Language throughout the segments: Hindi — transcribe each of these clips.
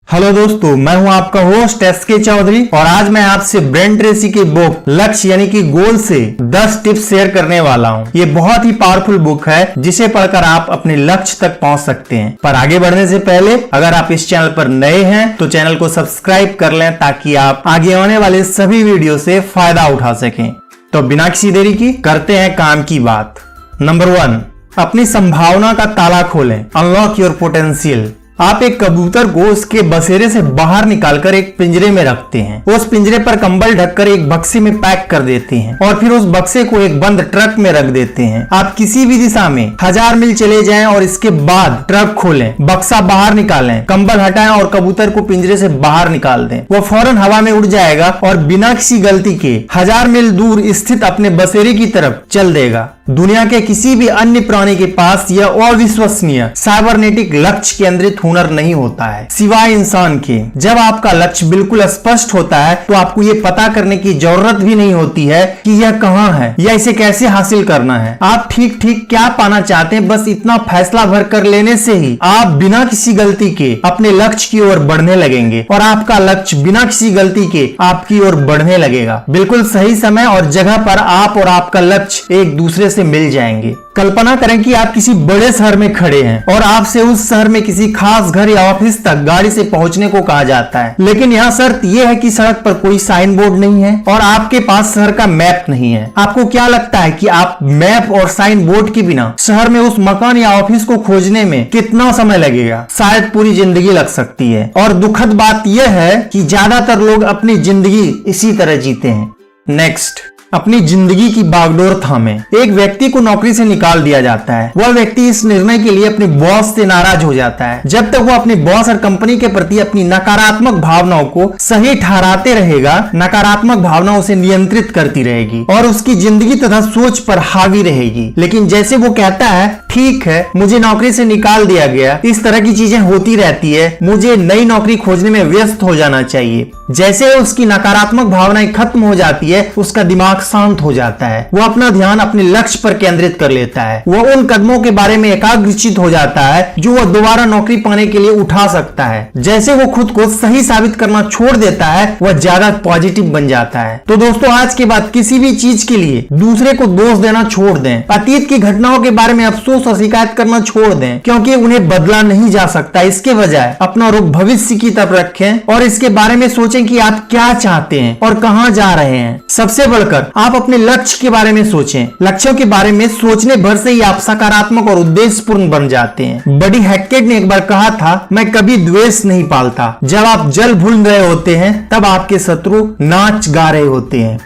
हेलो दोस्तों, मैं हूं आपका होस्ट एसके चौधरी और आज मैं आपसे ब्रेन ट्रेसी की बुक लक्ष्य यानी कि गोल से 10 टिप्स शेयर करने वाला हूं। ये बहुत ही पावरफुल बुक है जिसे पढ़कर आप अपने लक्ष्य तक पहुंच सकते हैं। पर आगे बढ़ने से पहले अगर आप इस चैनल पर नए हैं तो चैनल को सब्सक्राइब कर लें ताकि आप आगे आने वाले सभी वीडियो से फायदा उठा सकें। तो बिना किसी देरी की करते हैं काम की बात। नंबर 1, अपनी संभावना का ताला खोलें। Unlock your potential. आप एक कबूतर को उसके बसेरे से बाहर निकालकर एक पिंजरे में रखते हैं। उस पिंजरे पर कंबल ढककर एक बक्से में पैक कर देते हैं और फिर उस बक्से को एक बंद ट्रक में रख देते हैं। आप किसी भी दिशा में 1000 मील चले जाएं और इसके बाद ट्रक खोलें, बक्सा बाहर निकालें, कंबल हटाएं और कबूतर को पिंजरे से बाहर निकाल दें। वो फौरन हवा में उड़ जाएगा और बिना किसी गलती के 1000 मील दूर स्थित अपने बसेरे की तरफ चल देगा। दुनिया के किसी भी अन्य प्राणी के पास यह अविश्वसनीय साइबरनेटिक लक्ष्य केंद्रित हुनर नहीं होता है सिवाय इंसान के। जब आपका लक्ष्य बिल्कुल स्पष्ट होता है तो आपको ये पता करने की जरूरत भी नहीं होती है कि यह कहाँ है या इसे कैसे हासिल करना है। आप ठीक क्या पाना चाहते हैं, बस इतना फैसला भर कर लेने से ही आप बिना किसी गलती के अपने लक्ष्य की ओर बढ़ने लगेंगे और आपका लक्ष्य बिना किसी गलती के आपकी ओर बढ़ने लगेगा। बिल्कुल सही समय और जगह पर आप और आपका लक्ष्य एक दूसरे से मिल जाएंगे। कल्पना करें कि आप किसी बड़े शहर में खड़े हैं और आपसे उस शहर में किसी खास घर या ऑफिस तक गाड़ी से पहुंचने को कहा जाता है, लेकिन यहाँ शर्त यह है कि सड़क पर कोई साइन बोर्ड नहीं है और आपके पास शहर का मैप नहीं है। आपको क्या लगता है कि आप मैप और साइन बोर्ड के बिना शहर में उस मकान या ऑफिस को खोजने में कितना समय लगेगा? शायद पूरी जिंदगी लग सकती है। और दुखद बात यह है कि ज्यादातर लोग अपनी जिंदगी इसी तरह जीते हैं। नेक्स्ट, अपनी जिंदगी की बागडोर थामे। एक व्यक्ति को नौकरी से निकाल दिया जाता है। वह व्यक्ति इस निर्णय के लिए अपने बॉस से नाराज हो जाता है। जब तक वो अपने बॉस और कंपनी के प्रति अपनी नकारात्मक भावनाओं को सही ठहराते रहेगा, नकारात्मक भावना उसे नियंत्रित करती रहेगी और उसकी जिंदगी तथा सोच पर हावी रहेगी। लेकिन जैसे वो कहता है, ठीक है, मुझे नौकरी से निकाल दिया गया, इस तरह की चीजें होती रहती है, मुझे नई नौकरी खोजने में व्यस्त हो जाना चाहिए। जैसे उसकी नकारात्मक भावनाएं खत्म हो जाती है, उसका दिमाग शांत हो जाता है। वो अपना ध्यान अपने लक्ष्य पर केंद्रित कर लेता है। वो उन कदमों के बारे में एकाग्रचित हो जाता है जो वह दोबारा नौकरी पाने के लिए उठा सकता है। जैसे वो खुद को सही साबित करना छोड़ देता है, वह ज्यादा पॉजिटिव बन जाता है। तो दोस्तों, आज के बाद किसी भी चीज के लिए दूसरे को दोष देना छोड़ दें। अतीत की घटनाओं के बारे में अफसोस और शिकायत करना छोड़ दें, क्योंकि उन्हें बदला नहीं जा सकता। इसके बजाय अपना रुख भविष्य की तरफ रखें और इसके बारे में सोचें कि आप क्या चाहते हैं और कहां जा रहे हैं। सबसे बढ़कर आप अपने लक्ष्य के बारे में सोचें। लक्ष्यों के बारे में सोचने भर से ही आप सकारात्मक और उद्देश्यपूर्ण बन जाते हैं। बडी हैकेट ने एक बार कहा था, मैं कभी द्वेष नहीं पालता। जब आप जल भून रहे होते हैं तब आपके शत्रु नाच गा रहे होते हैं।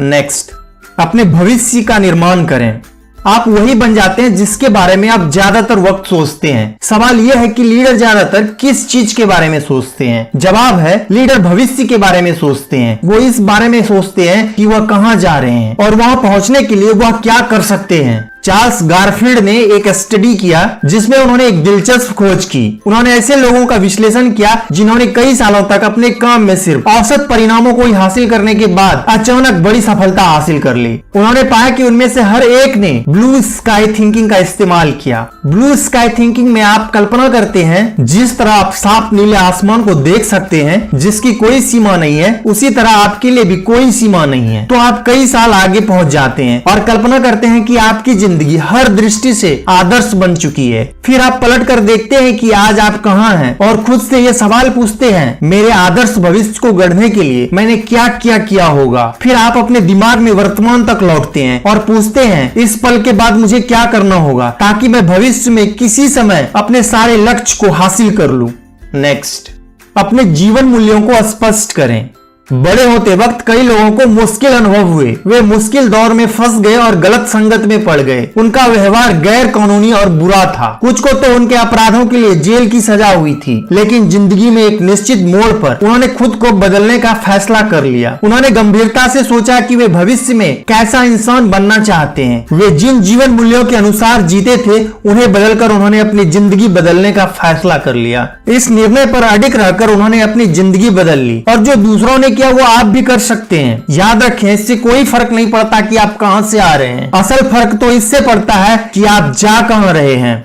नेक्स्ट, अपने भविष्य का निर्माण करें। आप वही बन जाते हैं जिसके बारे में आप ज्यादातर वक्त सोचते हैं। सवाल यह है कि लीडर ज्यादातर किस चीज के बारे में सोचते हैं? जवाब है, लीडर भविष्य के बारे में सोचते हैं। वो इस बारे में सोचते हैं कि वह कहां जा रहे हैं और वहां पहुंचने के लिए वह क्या कर सकते हैं। चार्ल्स गारफील्ड ने एक स्टडी किया जिसमें उन्होंने एक दिलचस्प खोज की। उन्होंने ऐसे लोगों का विश्लेषण किया जिन्होंने कई सालों तक अपने काम में सिर्फ औसत परिणामों को हासिल करने के बाद अचानक बड़ी सफलता हासिल कर ली। उन्होंने पाया कि उनमें से हर एक ने ब्लू स्काई थिंकिंग का इस्तेमाल किया। ब्लू स्काई थिंकिंग में आप कल्पना करते हैं जिस तरह आप साफ नीले आसमान को देख सकते हैं जिसकी कोई सीमा नहीं है, उसी तरह आपके लिए भी कोई सीमा नहीं है। तो आप कई साल आगे पहुंच जाते हैं और कल्पना करते हैं कि आपकी जिंदगी हर दृष्टि से आदर्श बन चुकी है। फिर आप पलट कर देखते हैं कि आज आप कहां हैं और खुद से ये सवाल पूछते हैं, मेरे आदर्श भविष्य को गढ़ने के लिए मैंने क्या किया होगा। फिर आप अपने दिमाग में वर्तमान तक लौटते हैं और पूछते हैं, इस पल के बाद मुझे क्या करना होगा ताकि मैं भविष्य में किसी समय अपने सारे लक्ष्य को हासिल कर लूं। नेक्स्ट, अपने जीवन मूल्यों को स्पष्ट करें। बड़े होते वक्त कई लोगों को मुश्किल अनुभव हुए। वे मुश्किल दौर में फंस गए और गलत संगत में पड़ गए। उनका व्यवहार गैर कानूनी और बुरा था। कुछ को तो उनके अपराधों के लिए जेल की सजा हुई थी, लेकिन जिंदगी में एक निश्चित मोड़ पर उन्होंने खुद को बदलने का फैसला कर लिया। उन्होंने गंभीरता से सोचा कि वे भविष्य में कैसा इंसान बनना चाहते हैं। वे जिन जीवन मूल्यों के अनुसार जीते थे उन्हें बदलकर उन्होंने अपनी जिंदगी बदलने का फैसला कर लिया। इस निर्णय पर अडिग रहकर उन्होंने अपनी जिंदगी बदल ली और जो दूसरों ने क्या वो आप भी कर सकते हैं। याद रखें, इससे कोई फर्क नहीं पड़ता कि आप कहां से आ रहे हैं, असल फर्क तो इससे पड़ता है कि आप जा कहां रहे हैं।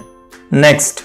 नेक्स्ट,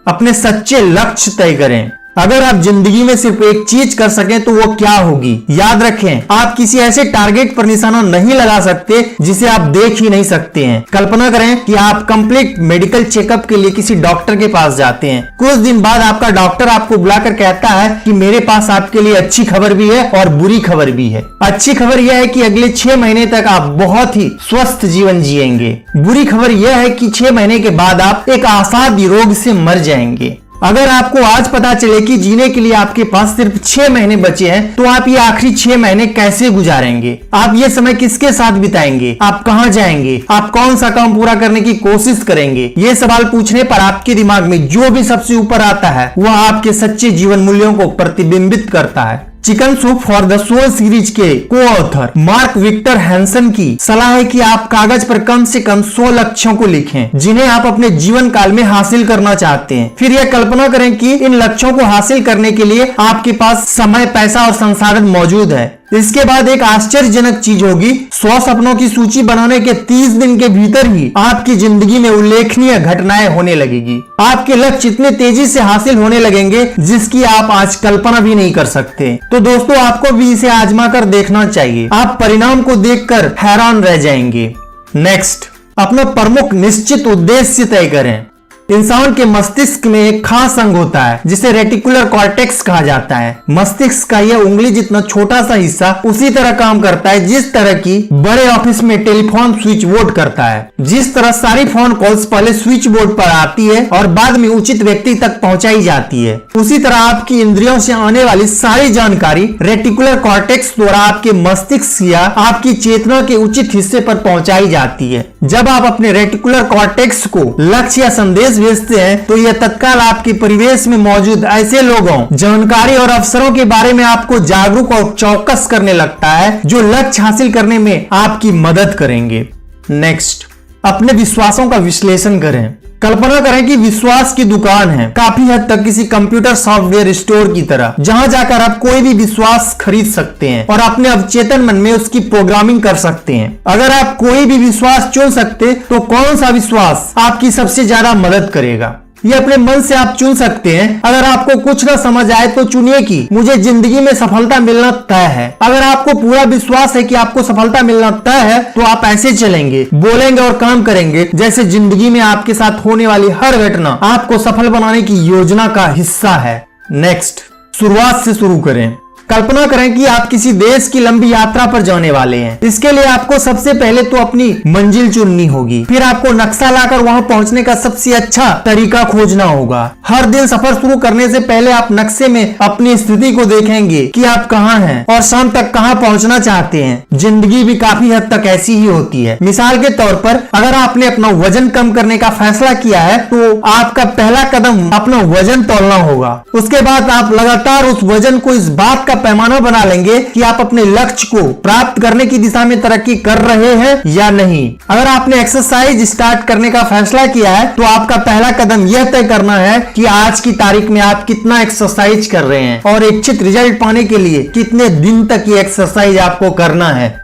अपने सच्चे लक्ष्य तय करें। अगर आप जिंदगी में सिर्फ एक चीज कर सकें तो वो क्या होगी? याद रखें, आप किसी ऐसे टारगेट पर निशाना नहीं लगा सकते जिसे आप देख ही नहीं सकते हैं। कल्पना करें कि आप कंप्लीट मेडिकल चेकअप के लिए किसी डॉक्टर के पास जाते हैं। कुछ दिन बाद आपका डॉक्टर आपको बुलाकर कहता है कि मेरे पास आपके लिए अच्छी खबर भी है और बुरी खबर भी है। अच्छी खबर यह है कि अगले 6 महीने तक आप बहुत ही स्वस्थ जीवन जिएंगे। बुरी खबर यह है कि 6 महीने के बाद आप एक आसादी रोग से मर जाएंगे। अगर आपको आज पता चले कि जीने के लिए आपके पास सिर्फ 6 महीने बचे हैं, तो आप ये आखिरी 6 महीने कैसे गुजारेंगे? आप ये समय किसके साथ बिताएंगे? आप कहां जाएंगे? आप कौन सा काम पूरा करने की कोशिश करेंगे? ये सवाल पूछने पर आपके दिमाग में जो भी सबसे ऊपर आता है वह आपके सच्चे जीवन मूल्यों को प्रतिबिंबित करता है। Chicken Soup for the Soul series के को ऑथर मार्क विक्टर हैंसन की सलाह है कि आप कागज पर कम से कम 100 लक्ष्यों को लिखें जिन्हें आप अपने जीवन काल में हासिल करना चाहते हैं। फिर यह कल्पना करें कि इन लक्ष्यों को हासिल करने के लिए आपके पास समय, पैसा और संसाधन मौजूद है। इसके बाद एक आश्चर्यजनक चीज होगी, 100 सपनों की सूची बनाने के 30 दिन के भीतर ही आपकी जिंदगी में उल्लेखनीय घटनाएं होने लगेगी। आपके लक्ष्य इतने तेजी से हासिल होने लगेंगे जिसकी आप आज कल्पना भी नहीं कर सकते। तो दोस्तों, आपको भी इसे आजमा कर देखना चाहिए। आप परिणाम को देखकर हैरान रह जाएंगे। नेक्स्ट, अपना प्रमुख निश्चित उद्देश्य तय करें। इंसान के मस्तिष्क में एक खास अंग होता है जिसे रेटिकुलर कॉर्टेक्स कहा जाता है। मस्तिष्क का यह उंगली जितना छोटा सा हिस्सा उसी तरह काम करता है जिस तरह की बड़े ऑफिस में टेलीफोन स्विच बोर्ड करता है। जिस तरह सारी फोन कॉल्स पहले स्विच बोर्ड पर आती है और बाद में उचित व्यक्ति तक पहुंचाई जाती है, उसी तरह आपकी इंद्रियों से आने वाली सारी जानकारी रेटिकुलर कॉर्टेक्स द्वारा आपके मस्तिष्क या आपकी चेतना के उचित हिस्से पर पहुंचाई जाती है। जब आप अपने रेटिकुलर कॉर्टेक्स को लक्ष्य या संदेश भेजते हैं तो यह तत्काल आपके परिवेश में मौजूद ऐसे लोगों, जानकारी और अवसरों के बारे में आपको जागरूक और चौकस करने लगता है जो लक्ष्य हासिल करने में आपकी मदद करेंगे। नेक्स्ट, अपने विश्वासों का विश्लेषण करें। कल्पना करें कि विश्वास की दुकान है, काफी हद तक किसी कंप्यूटर सॉफ्टवेयर स्टोर की तरह, जहां जाकर आप कोई भी विश्वास खरीद सकते हैं और अपने अवचेतन मन में उसकी प्रोग्रामिंग कर सकते हैं। अगर आप कोई भी विश्वास चुन सकते तो कौन सा विश्वास आपकी सबसे ज्यादा मदद करेगा? ये अपने मन से आप चुन सकते हैं। अगर आपको कुछ ना समझ आए तो चुनिए कि मुझे जिंदगी में सफलता मिलना तय है। अगर आपको पूरा विश्वास है कि आपको सफलता मिलना तय है तो आप ऐसे चलेंगे, बोलेंगे और काम करेंगे जैसे जिंदगी में आपके साथ होने वाली हर घटना आपको सफल बनाने की योजना का हिस्सा है। नेक्स्ट, शुरुआत से शुरू करें। कल्पना करें कि आप किसी देश की लंबी यात्रा पर जाने वाले हैं। इसके लिए आपको सबसे पहले तो अपनी मंजिल चुननी होगी, फिर आपको नक्शा लाकर वहां पहुंचने का सबसे अच्छा तरीका खोजना होगा। हर दिन सफर शुरू करने से पहले आप नक्शे में अपनी स्थिति को देखेंगे कि आप कहां हैं और शाम तक कहां पहुंचना चाहते हैं। जिंदगी भी काफी हद तक ऐसी ही होती है। मिसाल के तौर पर, अगर आपने अपना वजन कम करने का फैसला किया है तो आपका पहला कदम अपना वजन तौलना होगा। उसके बाद आप लगातार उस वजन को इस बात का पैमाना बना लेंगे कि आप अपने लक्ष्य को प्राप्त करने की दिशा में तरक्की कर रहे हैं या नहीं। अगर आपने एक्सरसाइज स्टार्ट करने का फैसला किया है तो आपका पहला कदम यह तय करना है कि आज की तारीख में आप कितना एक्सरसाइज कर रहे हैं और इच्छित रिजल्ट पाने के लिए कितने दिन तक ये एक्सरसाइज आपको करना है।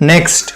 नेक्स्ट,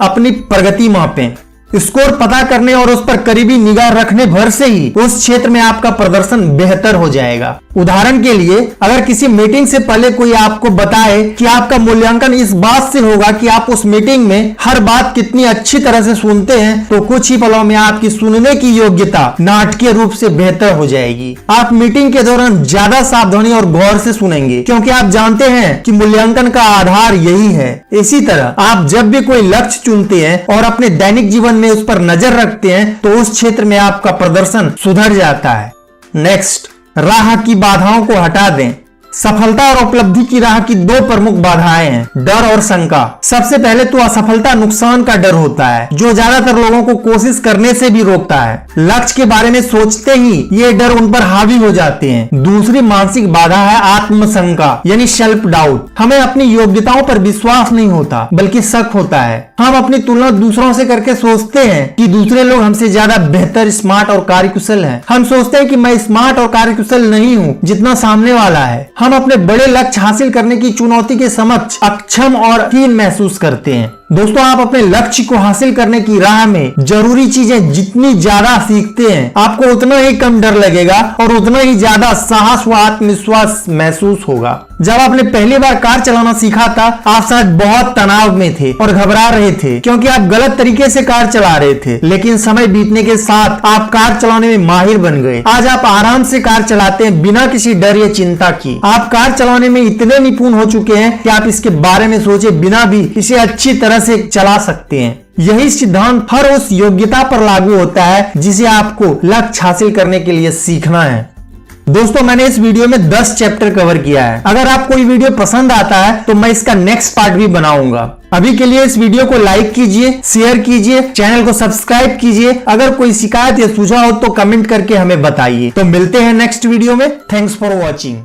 अपनी प्रगति मापें। स्कोर पता करने और उस पर करीबी निगाह रखने भर से ही उस क्षेत्र में आपका प्रदर्शन बेहतर हो जाएगा। उदाहरण के लिए, अगर किसी मीटिंग से पहले कोई आपको बताए कि आपका मूल्यांकन इस बात से होगा कि आप उस मीटिंग में हर बात कितनी अच्छी तरह से सुनते हैं, तो कुछ ही पलों में आपकी सुनने की योग्यता नाटकीय रूप से बेहतर हो जाएगी। आप मीटिंग के दौरान ज्यादा सावधानी और गौर से सुनेंगे क्योंकि आप जानते हैं कि मूल्यांकन का आधार यही है। इसी तरह आप जब भी कोई लक्ष्य चुनते हैं और अपने दैनिक जीवन में उस पर नजर रखते हैं तो उस क्षेत्र में आपका प्रदर्शन सुधर जाता है। नेक्स्ट, राह की बाधाओं को हटा दें। सफलता और उपलब्धि की राह की दो प्रमुख बाधाएं हैं, डर और शंका। सबसे पहले तो असफलता नुकसान का डर होता है जो ज्यादातर लोगों को कोशिश करने से भी रोकता है। लक्ष्य के बारे में सोचते ही ये डर उन पर हावी हो जाते हैं। दूसरी मानसिक बाधा है आत्मशंका यानी सेल्फ डाउट। हमें अपनी योग्यताओं पर विश्वास नहीं होता बल्कि शक होता है। हम अपनी तुलना दूसरों से करके सोचते हैं कि दूसरे लोग हमसे ज्यादा बेहतर, स्मार्ट और कार्यकुशल हैं। हम सोचते हैं कि मैं स्मार्ट और कार्यकुशल नहीं हूँ जितना सामने वाला है। हम अपने बड़े लक्ष्य हासिल करने की चुनौती के समक्ष अक्षम और हीन महसूस करते हैं। दोस्तों, आप अपने लक्ष्य को हासिल करने की राह में जरूरी चीजें जितनी ज्यादा सीखते हैं, आपको उतना ही कम डर लगेगा और उतना ही ज्यादा साहस व आत्मविश्वास महसूस होगा। जब आपने पहली बार कार चलाना सीखा था, आप शायद बहुत तनाव में थे और घबरा रहे थे क्योंकि आप गलत तरीके से कार चला रहे थे। लेकिन समय बीतने के साथ आप कार चलाने में माहिर बन गए। आज आप आराम से कार चलाते हैं बिना किसी डर या चिंता की। आप कार चलाने में इतने निपुण हो चुके हैं कि आप इसके बारे में सोचे बिना भी इसे अच्छी तरह से चला सकते हैं। यही सिद्धांत हर उस योग्यता पर लागू होता है जिसे आपको लक्ष्य हासिल करने के लिए सीखना है। दोस्तों, मैंने इस वीडियो में 10 चैप्टर कवर किया है। अगर आपको ये वीडियो पसंद आता है तो मैं इसका नेक्स्ट पार्ट भी बनाऊंगा। अभी के लिए इस वीडियो को लाइक कीजिए, शेयर कीजिए, चैनल को सब्सक्राइब कीजिए। अगर कोई शिकायत या सुझाव हो तो कमेंट करके हमें बताइए। तो मिलते हैं नेक्स्ट वीडियो में। Thanks for watching.